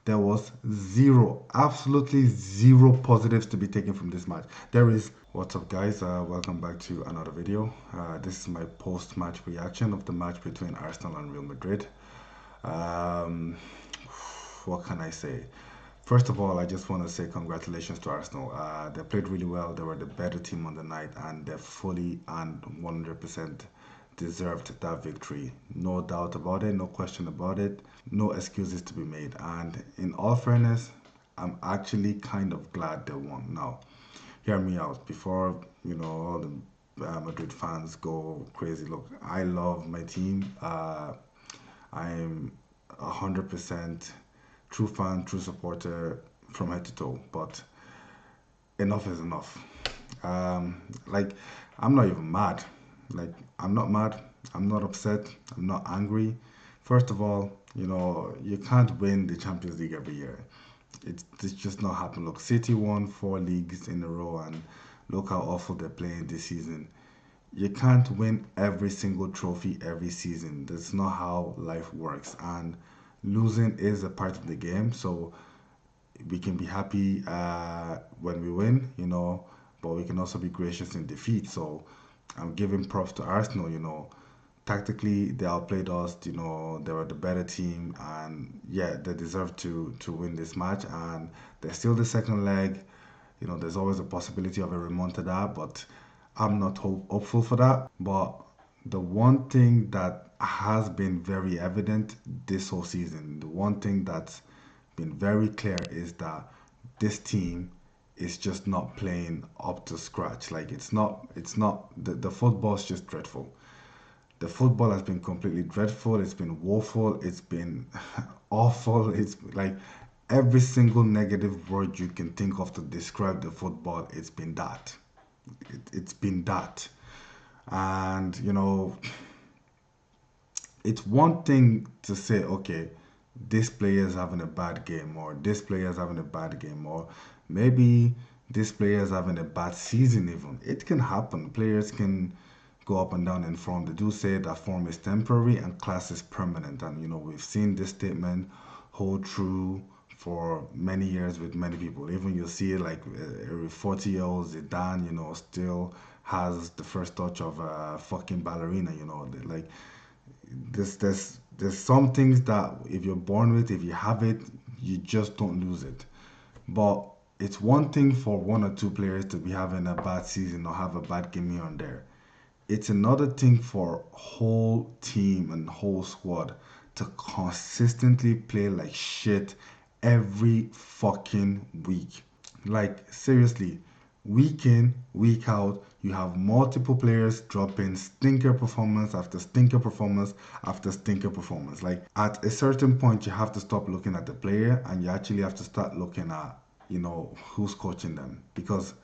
There was zero, absolutely zero positives to be taken from this match. There is, what's up, guys? Welcome back to another video. This is my post-match reaction of the match between Arsenal and Real Madrid. Um, what can I say? First of all, I just want to say congratulations to Arsenal. They played really well. They were the better team on the night, and they fully and 100% deserved that victory. No doubt about it, no question about it, no excuses to be made. And in all fairness, I'm actually kind of glad they won. Now, hear me out before all the Madrid fans go crazy. Look, I love my team. I'm 100% true fan, true supporter from head to toe. But enough is enough. Like, I'm not even mad. Like, I'm not mad. I'm not upset. I'm not angry. First of all, you can't win the Champions League every year. It's just not happening. Look, City won 4 leagues in a row, and look how awful they're playing this season. You can't win every single trophy every season. That's not how life works. And losing is a part of the game. So we can be happy when we win, but we can also be gracious in defeat. So I'm giving props to Arsenal. Tactically they outplayed us. They were the better team, and yeah, they deserve to win this match. And they're still the second leg. There's always a possibility of a remontada, but I'm not hopeful for that. But the one thing that has been very evident this whole season, the one thing that's been very clear is that this team is just not playing up to scratch. Like it's not the football's just dreadful. The football has been completely dreadful. It's been woeful. It's been awful. It's like every single negative word you can think of to describe the football, it's been that. It's been that. And it's one thing to say, okay, this player is having a bad game, or this player is having a bad game, or maybe this player is having a bad season even. It can happen. Players can go up and down in form. They do say that form is temporary and class is permanent. And we've seen this statement hold true for many years with many people. Even you see like a 40-year-old Zidane, still has the first touch of a fucking ballerina, like there's some things that if you're born with, if you have it, you just don't lose it. But it's one thing for one or two players to be having a bad season or have a bad game here and there. It's another thing for whole team and whole squad to consistently play like shit every fucking week. Like seriously, week in, week out, you have multiple players dropping stinker performance after stinker performance after stinker performance. Like at a certain point, you have to stop looking at the player and you actually have to start looking at, who's coaching them. Because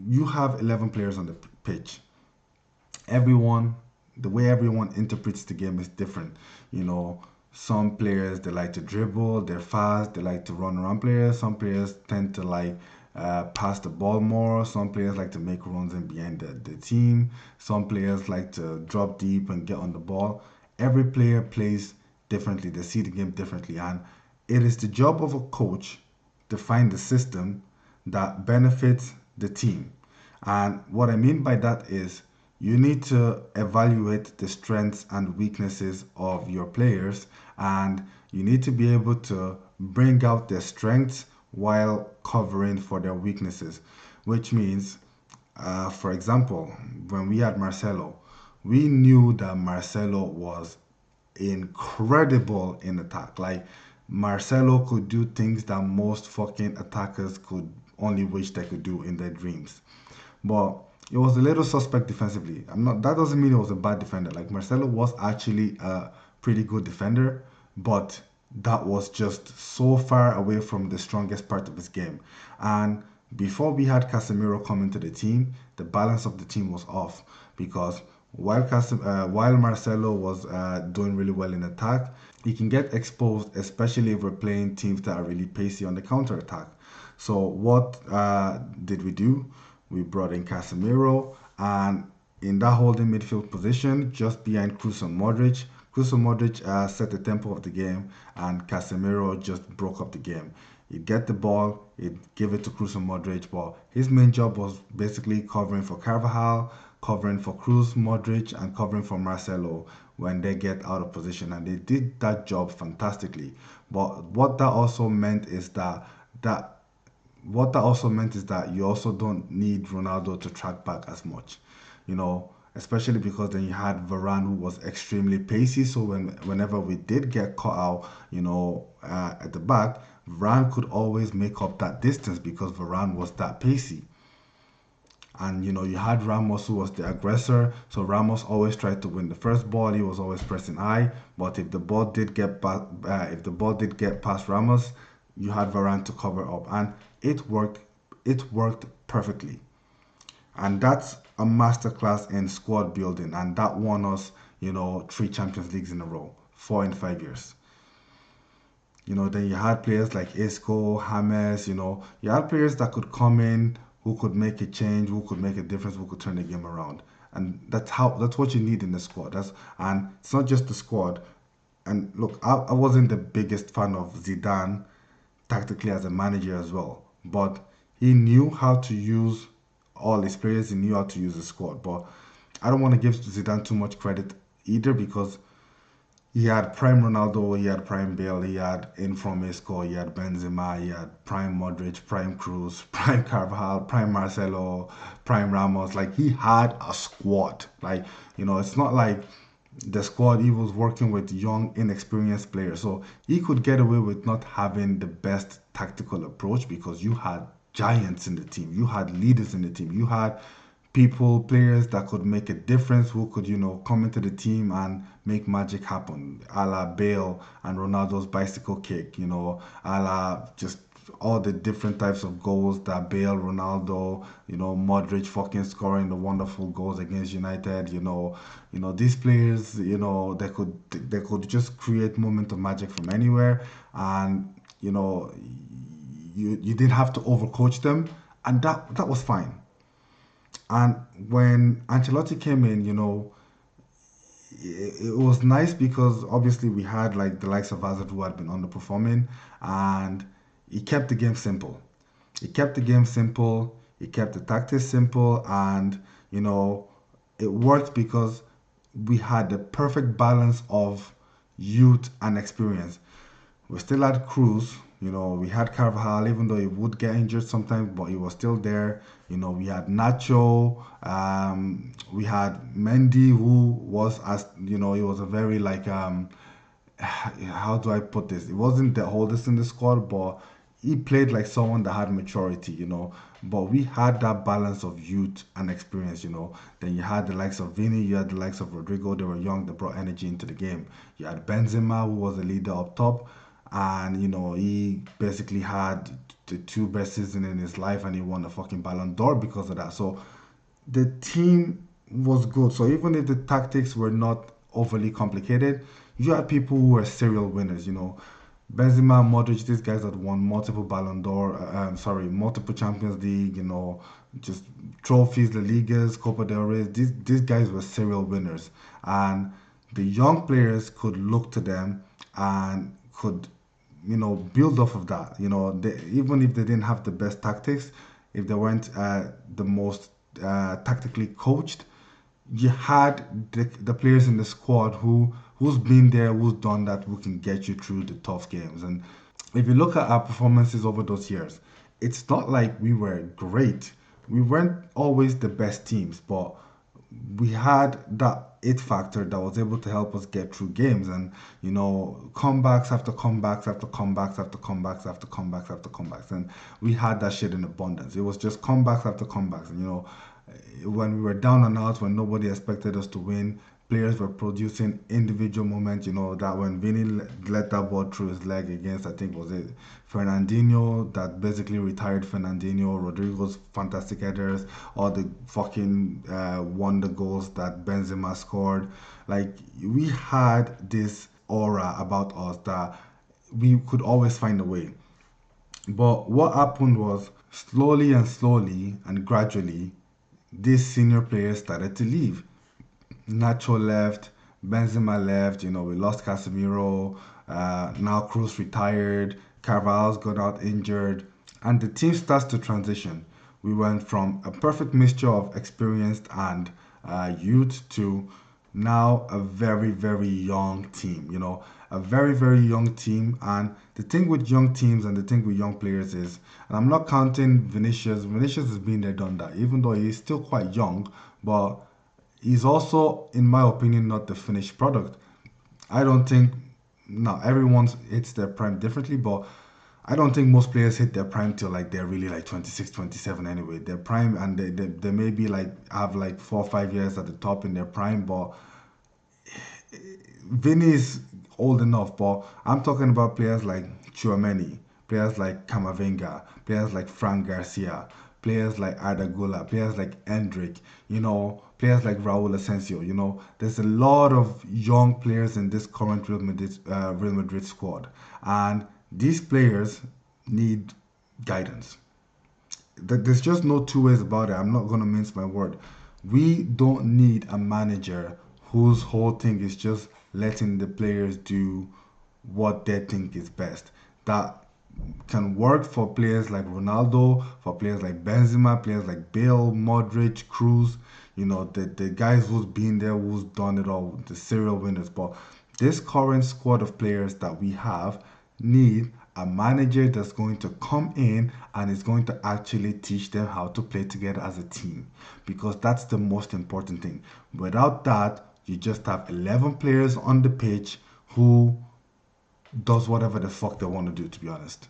you have 11 players on the pitch. Everyone, the way everyone interprets the game is different. You know, some players they like to dribble, they're fast, they like to run around players. Some players tend to like pass the ball more. Some players like to make runs in behind the team. Some players like to drop deep and get on the ball. Every player plays differently. They see the game differently, and it is the job of a coach to find the system that benefits the team. And what I mean by that is you need to evaluate the strengths and weaknesses of your players, and you need to be able to bring out their strengths while covering for their weaknesses, which means, for example, when we had Marcelo, we knew that Marcelo was incredible in attack. Like Marcelo could do things that most fucking attackers could only wish they could do in their dreams. But it was a little suspect defensively. I'm not. That doesn't mean it was a bad defender. Like Marcelo was actually a pretty good defender, but that was just so far away from the strongest part of his game. And before we had Casemiro come into the team, the balance of the team was off because while Marcelo was doing really well in attack, he can get exposed, especially if we're playing teams that are really pacey on the counter attack. So what did we do? We brought in Casemiro, and in that holding midfield position, just behind Kroos and Modric. Kroos and Modric set the tempo of the game, and Casemiro just broke up the game. He'd get the ball, he'd give it to Kroos and Modric, but his main job was basically covering for Carvajal, covering for Kroos, Modric, and covering for Marcelo when they get out of position, and they did that job fantastically. But that what that also meant is that you also don't need Ronaldo to track back as much, especially because then you had Varane who was extremely pacey. So whenever we did get caught out, at the back, Varane could always make up that distance because Varane was that pacey. And you had Ramos who was the aggressor, so Ramos always tried to win the first ball. He was always pressing high, but if the ball did get past Ramos, you had Varane to cover up, and it worked. It worked perfectly, and that's a masterclass in squad building, and that won us, three Champions Leagues in a row, 4 in 5 years. Then you had players like Isco, James, you had players that could come in, who could make a change, who could make a difference, who could turn the game around. And that's what you need in the squad. And it's not just the squad. And look, I wasn't the biggest fan of Zidane tactically as a manager as well. But he knew how to use all his players, he knew how to use the squad. But I don't want to give Zidane too much credit either because he had prime Ronaldo, he had prime Bale, he had inform Isco, he had Benzema, he had prime Modric, prime Cruz, prime Carvajal, prime Marcelo, prime Ramos. Like he had a squad. Like it's not like the squad he was working with young, inexperienced players, so he could get away with not having the best tactical approach because you had giants in the team, you had leaders in the team, you had players that could make a difference, who could, come into the team and make magic happen, a la Bale and Ronaldo's bicycle kick, a la just all the different types of goals that Bale, Ronaldo, Modric fucking scoring the wonderful goals against United, these players, they could just create moment of magic from anywhere, and you didn't have to overcoach them, and that was fine. And when Ancelotti came in, it was nice because obviously we had like the likes of Hazard who had been underperforming, and he kept the game simple. He kept the game simple. He kept the tactics simple, and it worked because we had the perfect balance of youth and experience. We still had Cruz, we had Carvajal, even though he would get injured sometimes, but he was still there. We had Nacho, we had Mendy, who was he was a very like how do I put this? It wasn't the oldest in the squad, but he played like someone that had maturity, But we had that balance of youth and experience, Then you had the likes of Vini, you had the likes of Rodrigo, they were young, they brought energy into the game. You had Benzema, who was a leader up top, and he basically had the two best seasons in his life, and he won the fucking Ballon d'Or because of that. So the team was good. So even if the tactics were not overly complicated, you had people who were serial winners. Benzema, Modric, these guys that won multiple Ballon d'Or, multiple Champions League, just trophies, La Ligas, Copa del Rey. These guys were serial winners, and the young players could look to them and could build off of that. Even if they didn't have the best tactics, if they weren't the most tactically coached, you had the players in the squad who's been there, who's done that, who can get you through the tough games. And if you look at our performances over those years, it's not like we were great. We weren't always the best teams, but we had that it factor that was able to help us get through games, and comebacks after comebacks after comebacks after comebacks after comebacks after comebacks, and we had that shit in abundance. It was just comebacks after comebacks, and when we were down and out, when nobody expected us to win, players were producing individual moments. That when Vini let that ball through his leg against, I think was it Fernandinho, that basically retired Fernandinho. Rodrigo's fantastic headers, all the fucking wonder goals that Benzema scored. Like we had this aura about us that we could always find a way. But what happened was slowly and gradually, these senior players started to leave. Nacho left, Benzema left, we lost Casemiro. Now Kroos retired. Carvalho's got out injured. And the team starts to transition. We went from a perfect mixture of experienced and youth to now a very, very young team. A very, very young team. And the thing with young teams and the thing with young players is, and I'm not counting Vinicius. Vinicius has been there, done that, even though he's still quite young, but he's also, in my opinion, not the finished product. I don't think, now everyone hits their prime differently, but I don't think most players hit their prime till like they're really like 26, 27 anyway. Their prime, and they maybe like have like 4 or 5 years at the top in their prime, but Vinny's old enough. But I'm talking about players like Chouameni, players like Camavinga, players like Frank Garcia, players like Arda Güler, players like Endrick, players like Raul Asensio. There's a lot of young players in this current Real Madrid squad, and these players need guidance. There's just no two ways about it. I'm not gonna mince my word. We don't need a manager whose whole thing is just letting the players do what they think is best. That can work for players like Ronaldo, for players like Benzema, players like Bale, Modric, Cruz, the guys who's been there, who's done it all, the serial winners. But this current squad of players that we have need a manager that's going to come in and is going to actually teach them how to play together as a team, because that's the most important thing. Without that, you just have 11 players on the pitch who does whatever the fuck they want to do, to be honest.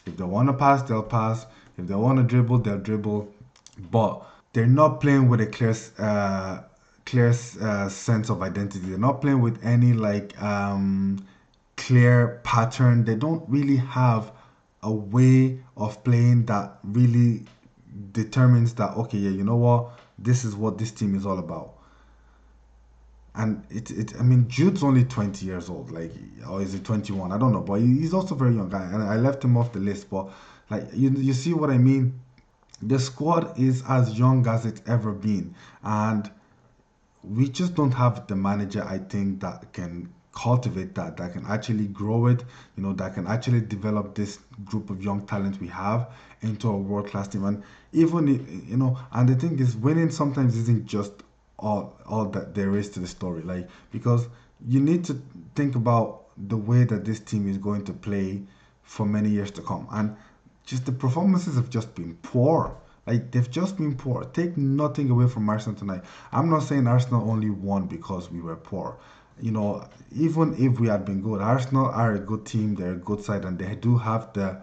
If they want to pass, they'll pass. If they want to dribble, they'll dribble. But they're not playing with a clear sense of identity. They're not playing with any like clear pattern. They don't really have a way of playing that really determines that, okay, yeah, you know what, this is what this team is all about. And I mean, Jude's only 20 years old, like, or is he 21? I don't know, but he's also very young guy, and I left him off the list. But like, you see what I mean? The squad is as young as it's ever been, and we just don't have the manager, I think, that can cultivate that can actually grow it, that can actually develop this group of young talent we have into a world class team. And even and the thing is, winning sometimes isn't just all that there is to the story, like, because you need to think about the way that this team is going to play for many years to come. And just the performances have just been poor. Like, they've just been poor. Take nothing away from Arsenal tonight. I'm not saying Arsenal only won because we were poor. Even if we had been good, Arsenal are a good team. They're a good side, and they do have the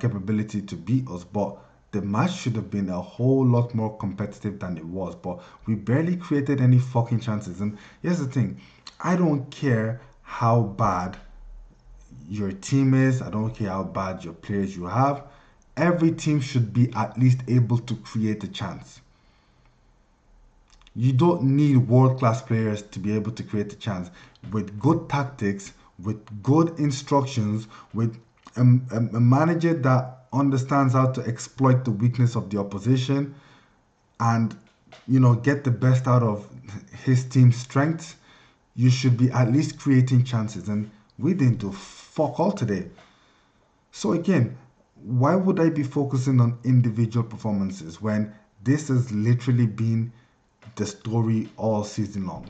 capability to beat us. But the match should have been a whole lot more competitive than it was. But we barely created any fucking chances. And here's the thing: I don't care how bad your team is. I don't care how bad your players you have. Every team should be at least able to create a chance. You don't need world class players to be able to create a chance. With good tactics, with good instructions, with a manager that understands how to exploit the weakness of the opposition and get the best out of his team's strengths, you should be at least creating chances. And we didn't do fuck all today. So again, why would I be focusing on individual performances when this has literally been the story all season long?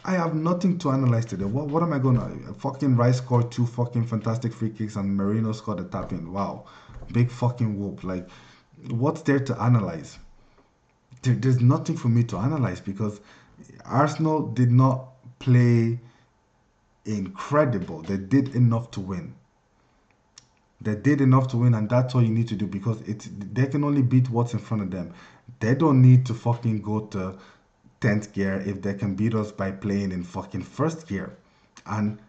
I have nothing to analyze today. What am I gonna fucking Rice scored two fucking fantastic free kicks and Marino scored a tap in. Wow. Big fucking whoop. Like, what's there to analyze? There's nothing for me to analyze because Arsenal did not play incredible. They did enough to win. They did enough to win, and that's all you need to do, because they can only beat what's in front of them. They don't need to fucking go to 10th gear if they can beat us by playing in fucking first gear. And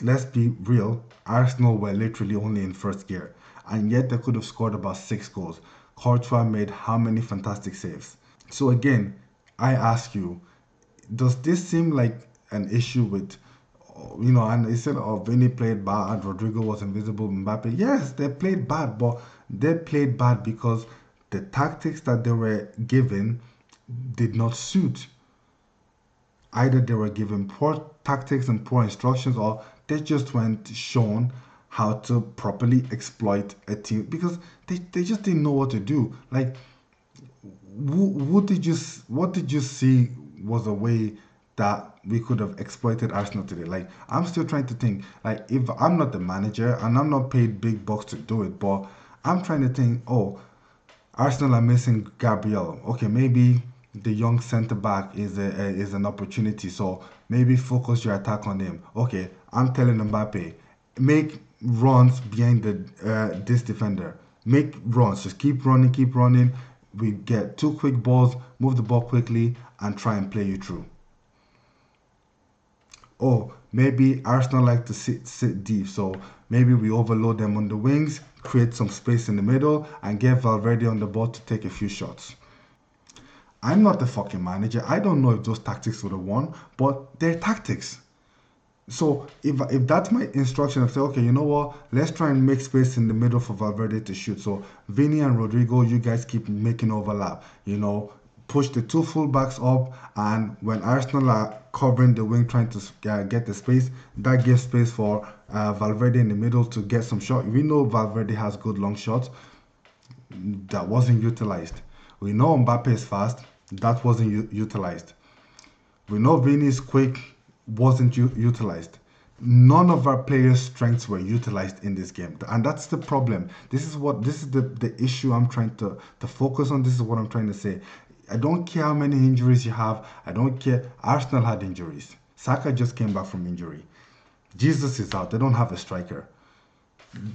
let's be real, Arsenal were literally only in first gear, and yet they could have scored about 6 goals. Courtois made how many fantastic saves? So again, I ask you, does this seem like an issue with, and instead of Vinny played bad, Rodrigo was invisible, Mbappe? Yes, they played bad, but they played bad because the tactics that they were given did not suit. Either they were given poor tactics and poor instructions, or they just weren't shown how to properly exploit a team because they just didn't know what to do. Like, what did you see was a way that we could have exploited Arsenal today? Like, I'm still trying to think. Like, if I'm not the manager and I'm not paid big bucks to do it, but I'm trying to think. Oh, Arsenal are missing Gabriel. Okay, maybe the young centre back is an opportunity. So maybe focus your attack on him. Okay, I'm telling Mbappe, make runs behind the this defender. Make runs. Just keep running, keep running. We get two quick balls, move the ball quickly, and try and play you through. Oh, maybe Arsenal like to sit deep, so maybe we overload them on the wings, create some space in the middle, and get Valverde on the ball to take a few shots. I'm not the fucking manager. I don't know if those tactics would have won, but they're tactics. So if that's my instruction, I say, okay, you know what? Let's try and make space in the middle for Valverde to shoot. So Vinny and Rodrigo, you guys keep making overlap. Push the two fullbacks up, and when Arsenal are covering the wing trying to get the space, that gives space for Valverde in the middle to get some shot. We know Valverde has good long shots that wasn't utilized. We know Mbappe is fast, that wasn't utilized. We know Vini is quick, wasn't utilized. None of our players' strengths were utilized in this game, and that's the problem. This is the issue I'm trying to focus on. This is what I'm trying to say. I don't care how many injuries you have. I don't care. Arsenal had injuries. Saka just came back from injury. Jesus is out. They don't have a striker.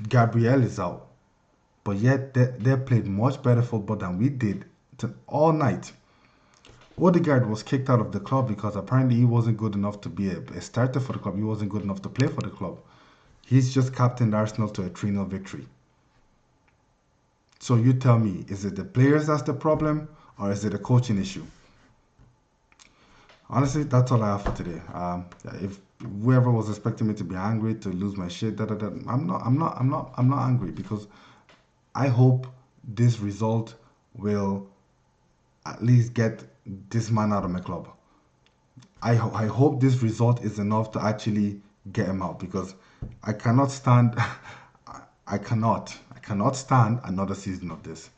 Gabriel is out. But yet they played much better football than we did all night. Odegaard was kicked out of the club because apparently he wasn't good enough to be a starter for the club. He wasn't good enough to play for the club. He's just captained Arsenal to a 3-0 victory. So you tell me, is it the players that's the problem or is it a coaching issue? Honestly, that's all I have for today. If whoever was expecting me to be angry, to lose my shit, I'm not angry because I hope this result will at least get this man out of my club. I hope this result is enough to actually get him out because I cannot stand I cannot stand another season of this.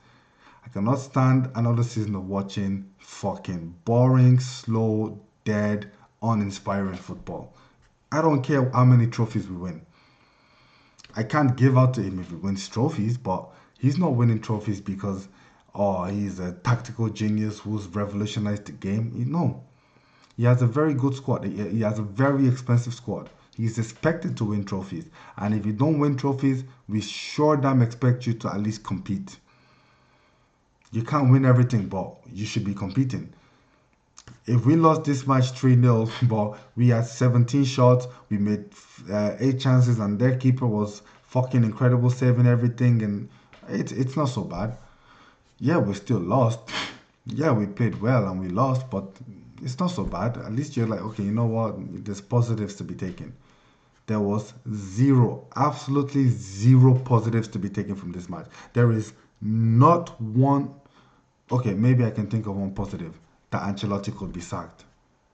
I cannot stand another season of watching fucking boring, slow, dead, uninspiring football. I don't care how many trophies we win. I can't give out to him if he wins trophies, but he's not winning trophies because he's a tactical genius who's revolutionized the game. No, he has a very good squad. He has a very expensive squad. He's expected to win trophies, and if you don't win trophies, we sure damn expect you to at least compete. You can't win everything, but you should be competing. If we lost this match 3-0, but we had 17 shots, we made 8 chances, and their keeper was fucking incredible, saving everything, and it's not so bad. Yeah, we still lost. Yeah, we played well and we lost, but it's not so bad. At least you're like, okay, you know what? There's positives to be taken. There was zero, absolutely zero positives to be taken from this match. There is not one. Okay, maybe I can think of one positive that Ancelotti could be sacked.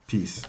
Peace.